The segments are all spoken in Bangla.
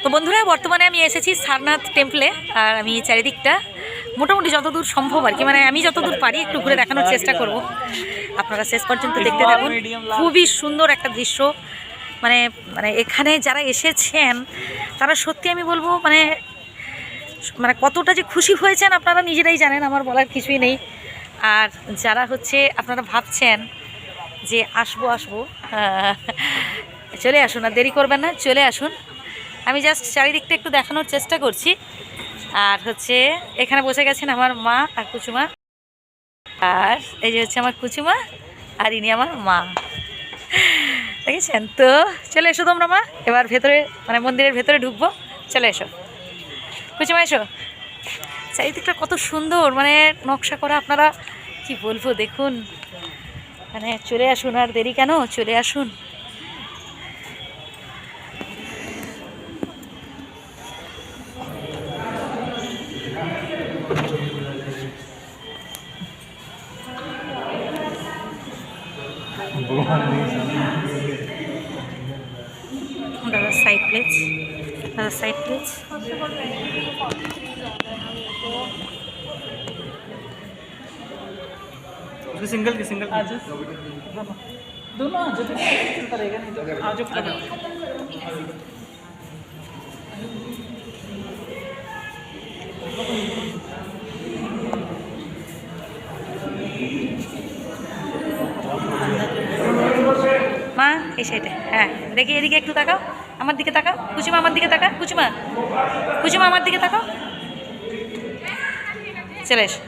তো বন্ধুরা, বর্তমানে আমি এসেছি সারনাথ টেম্পলে। আর আমি চারিদিকটা মোটামুটি যতদূর সম্ভব আর কি, মানে আমি যতদূর পারি একটু ঘুরে দেখানোর চেষ্টা করব। আপনারা শেষ পর্যন্ত দেখতে থাকুন। খুবই সুন্দর একটা দৃশ্য। মানে মানে এখানে যারা এসেছেন তারা সত্যি আমি বলবো মানে মানে কতটা যে খুশি হয়েছেন আপনারা নিজেরাই জানেন, আমার বলার কিছুই নেই। আর যারা হচ্ছে আপনারা ভাবছেন যে আসবো চলে আসুন, আর দেরি করবেন না, চলে আসুন। আমি জাস্ট চারিদিকটা একটু দেখানোর চেষ্টা করছি। আর হচ্ছে এখানে বসে গেছেন আমার মা আর কুচুমা, আর এই যে হচ্ছে আমার কুচুমা, আর ইনি আমার মা, দেখেছেন তো। চলে এসো তোমরা মা, এবার ভেতরে মানে মন্দিরের ভেতরে ঢুকবো। চলে এসো কুচুমা, এসো। চারিদিকটা কত সুন্দর মানে নকশা করা, আপনারা কি বলবো দেখুন। মানে চলে আসুন, আর দেরি কেন, চলে আসুন। দাদা সাইড প্লেজ, দাদা সাইড প্লেজ। सिंगल की सिंगल दोनों जो करेगा नहीं तो आज মা এই সাইডে, হ্যাঁ দেখি এদিকে একটু তাকাও, আমার দিকে তাকাও কুচুমা, আমার দিকে তাকা কুচুমা, কুচুমা আমার দিকে তাকাও। চলে এসো,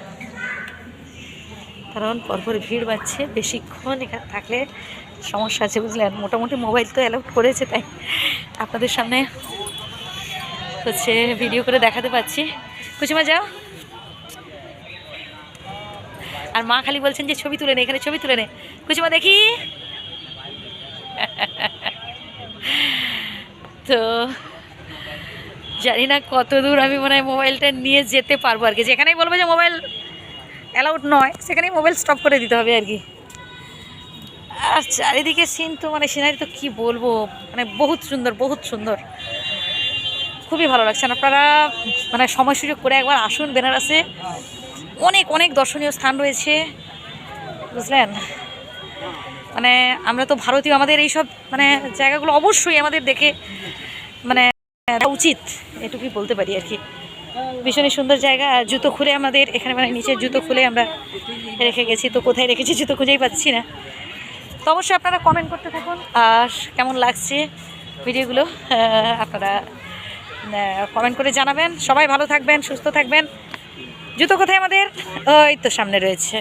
কারণ পরপর ভিড় বাড়ছে, বেশিক্ষণ এখানে থাকলে সমস্যা আছে বুঝলেন। মোটামুটি মোবাইল তো অ্যালাউড করেছে, তাই আপনাদের সামনে হচ্ছে ভিডিও করে দেখাতে পাচ্ছি। কুচুমা যাও। আর মা খালি বলছেন যে ছবি তুলে নে, এখানে ছবি তুলে নে। কুচুমা দেখি। তো জানি না কত দূর আমি মনে হয় মোবাইলটা নিয়ে যেতে পারবো আর কি। যেখানেই বলবো যে মোবাইল অ্যালাউড নয় সেখানেই মোবাইল স্টপ করে দিতে হবে আর কি। আর চারিদিকে সিন তো মানে সিনারি তো কী বলবো, মানে বহুত সুন্দর, বহুত সুন্দর, খুবই ভালো লাগছে। আপনারা মানে সময় সুযোগ করে একবার আসুন বেনারসে। অনেক অনেক দর্শনীয় স্থান রয়েছে বুঝলেন। মানে আমরা তো ভারতীয়, আমাদের এইসব মানে জায়গাগুলো অবশ্যই আমাদের দেখে মানে উচিত, এটুকুই বলতে পারি আর কি। ভীষণই সুন্দর জায়গা। আর জুতো খুলে আমাদের এখানে মানে নিচের জুতো খুলে আমরা রেখে গেছি, তো কোথায় রেখেছি জুতো খুঁজেই পাচ্ছি না। তো অবশ্যই আপনারা কমেন্ট করতে থাকুন আর কেমন লাগছে ভিডিওগুলো আপনারা কমেন্ট করে জানাবেন। সবাই ভালো থাকবেন, সুস্থ থাকবেন। জুতো কোথায় আমাদের, ওই তো সামনে রয়েছে।